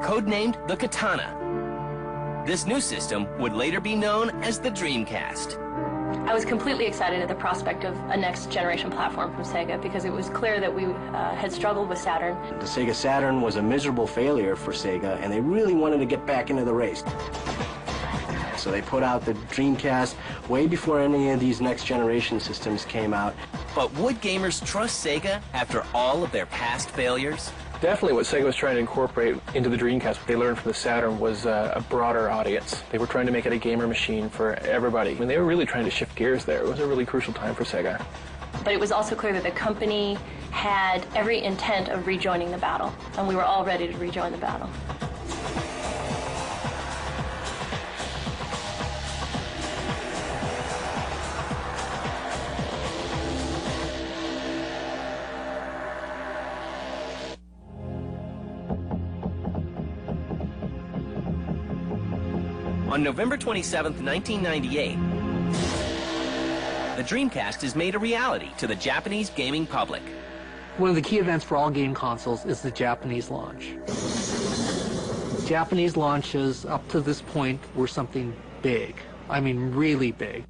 codenamed the Katana. This new system would later be known as the Dreamcast. I was completely excited at the prospect of a next-generation platform from Sega because it was clear that we had struggled with Saturn. The Sega Saturn was a miserable failure for Sega, and they really wanted to get back into the race. So they put out the Dreamcast way before any of these next-generation systems came out. But would gamers trust Sega after all of their past failures? Definitely what Sega was trying to incorporate into the Dreamcast, what they learned from the Saturn, was a broader audience. They were trying to make it a gamer machine for everybody. I mean, they were really trying to shift gears there. It was a really crucial time for Sega. But it was also clear that the company had every intent of rejoining the battle, and we were all ready to rejoin the battle. On November 27, 1998, the Dreamcast is made a reality to the Japanese gaming public. One of the key events for all game consoles is the Japanese launch. Japanese launches up to this point were something big. I mean, really big.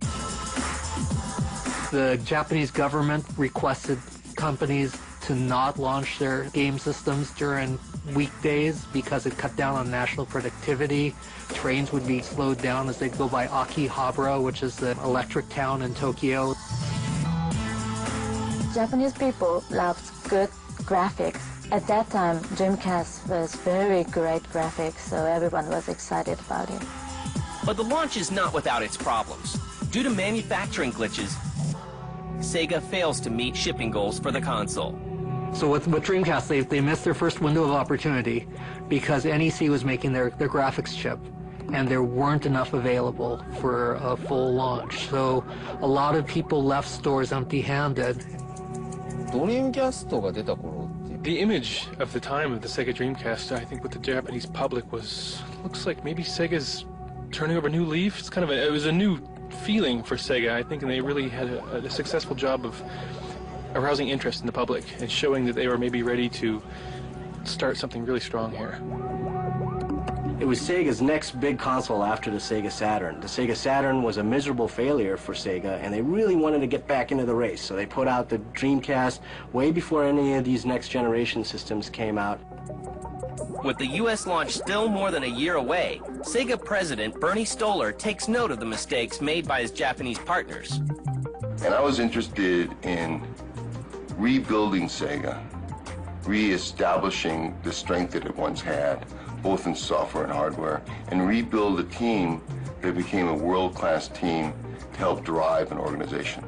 The Japanese government requested companies to not launch their game systems during weekdays because it cut down on national productivity. Trains would be slowed down as they go by Akihabara, which is the electric town in Tokyo. Japanese people loved good graphics. At that time, Dreamcast was very great graphics, so everyone was excited about it. But the launch is not without its problems. Due to manufacturing glitches, Sega fails to meet shipping goals for the console. So with Dreamcast, they missed their first window of opportunity because NEC was making their graphics chip, and there weren't enough available for a full launch. So a lot of people left stores empty-handed. The image of the time of the Sega Dreamcast, I think, with the Japanese public looks like maybe Sega's turning over a new leaf. It's kind of it was a new feeling for Sega, I think, and they really had a successful job of arousing interest in the public and showing that they were maybe ready to start something really strong here. It was Sega's next big console after the Sega Saturn. The Sega Saturn was a miserable failure for Sega, and they really wanted to get back into the race. So they put out the Dreamcast way before any of these next-generation systems came out. With the U.S. launch still more than a year away, Sega president Bernie Stolar takes note of the mistakes made by his Japanese partners. And I was interested in rebuilding Sega, re-establishing the strength that it once had, both in software and hardware, and rebuild a team that became a world-class team to help drive an organization.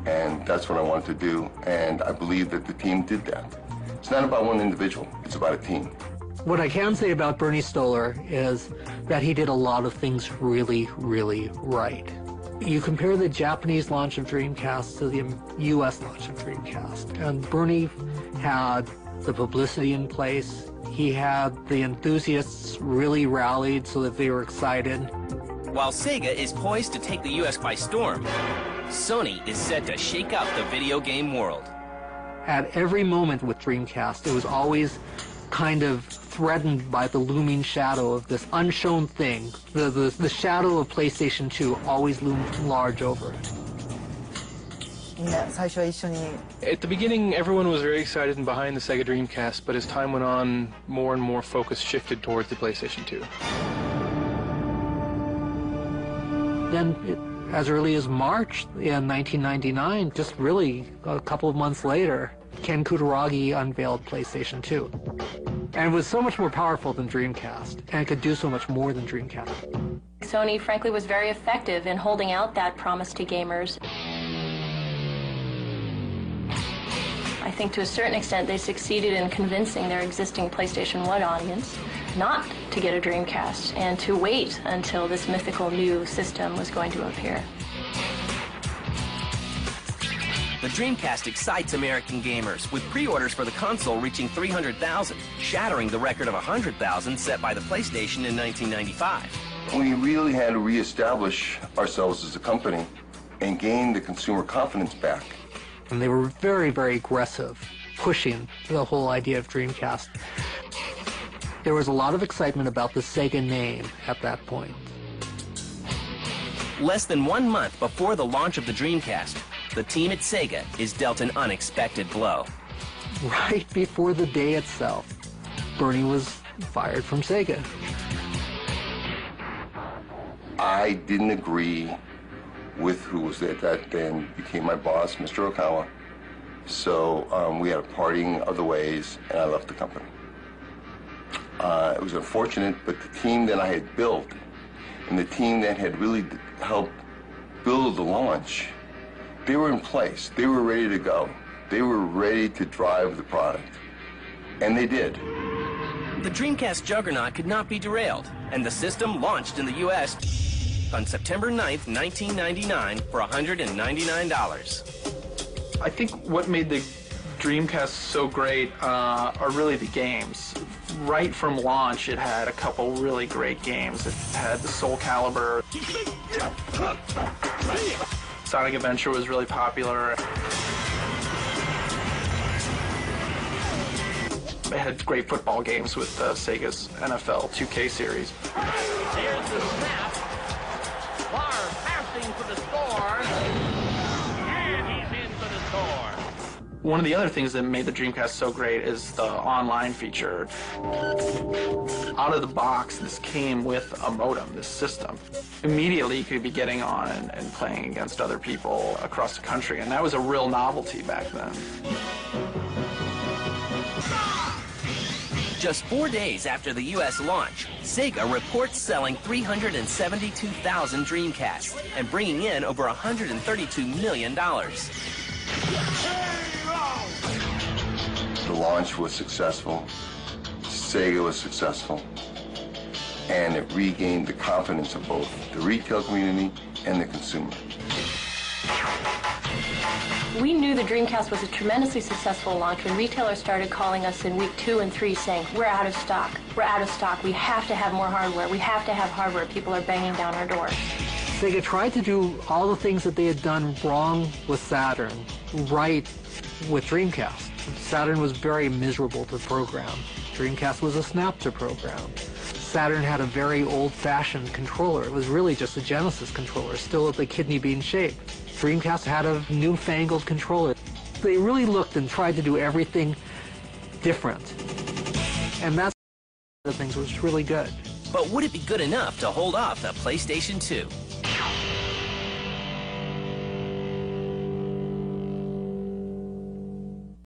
And that's what I wanted to do, and I believe that the team did that. It's not about one individual, it's about a team. What I can say about Bernie Stolar is that he did a lot of things really, really right. You compare the Japanese launch of Dreamcast to the U.S. launch of Dreamcast, and Bernie had the publicity in place. He had the enthusiasts really rallied so that they were excited. While Sega is poised to take the U.S. by storm, Sony is set to shake up the video game world. At every moment with Dreamcast, it was always kind of threatened by the looming shadow of this unshown thing. The shadow of PlayStation 2 always loomed large over it. At the beginning, everyone was very excited and behind the Sega Dreamcast, but as time went on, more and more focus shifted towards the PlayStation 2. Then, as early as March in 1999, just really a couple of months later, Ken Kutaragi unveiled PlayStation 2. And it was so much more powerful than Dreamcast, and it could do so much more than Dreamcast. Sony, frankly, was very effective in holding out that promise to gamers. I think to a certain extent they succeeded in convincing their existing PlayStation 1 audience not to get a Dreamcast and to wait until this mythical new system was going to appear. The Dreamcast excites American gamers, with pre-orders for the console reaching 300,000, shattering the record of 100,000 set by the PlayStation in 1995. We really had to reestablish ourselves as a company and gain the consumer confidence back. And they were very, very aggressive, pushing the whole idea of Dreamcast. There was a lot of excitement about the Sega name at that point. Less than 1 month before the launch of the Dreamcast, the team at Sega is dealt an unexpected blow. Right before the day itself, Bernie was fired from Sega. I didn't agree with who was at that then became my boss, Mr. Okawa. So we had a parting of the ways, and I left the company. It was unfortunate, but the team that I had built and the team that had really helped build the launch, they were in place. They were ready to go. They were ready to drive the product. And they did. The Dreamcast juggernaut could not be derailed, and the system launched in the U.S. on September 9th, 1999 for $199. I think what made the Dreamcast so great are really the games. Right from launch, it had a couple really great games. It had the Soul Calibur. Sonic Adventure was really popular. It had great football games with Sega's NFL 2K series. Here's the snap. Barr passing for the score. And he's in for the score. One of the other things that made the Dreamcast so great is the online feature. Out of the box, this came with a modem, this system. Immediately, you could be getting on and playing against other people across the country, and that was a real novelty back then. Just 4 days after the U.S. launch, Sega reports selling 372,000 Dreamcasts and bringing in over $132 million. The launch was successful. Sega was successful. And it regained the confidence of both the retail community and the consumer. We knew the Dreamcast was a tremendously successful launch when retailers started calling us in week 2 and 3 saying, we're out of stock, we're out of stock, we have to have more hardware, we have to have hardware, people are banging down our doors. Sega tried to do all the things that they had done wrong with Saturn, right with Dreamcast. Saturn was very miserable to program. Dreamcast was a snap to program. Saturn had a very old-fashioned controller. It was really just a Genesis controller, still at the kidney bean shape. Dreamcast had a newfangled controller. They really looked and tried to do everything different. And that's one of the things that was really good. But would it be good enough to hold off the PlayStation 2?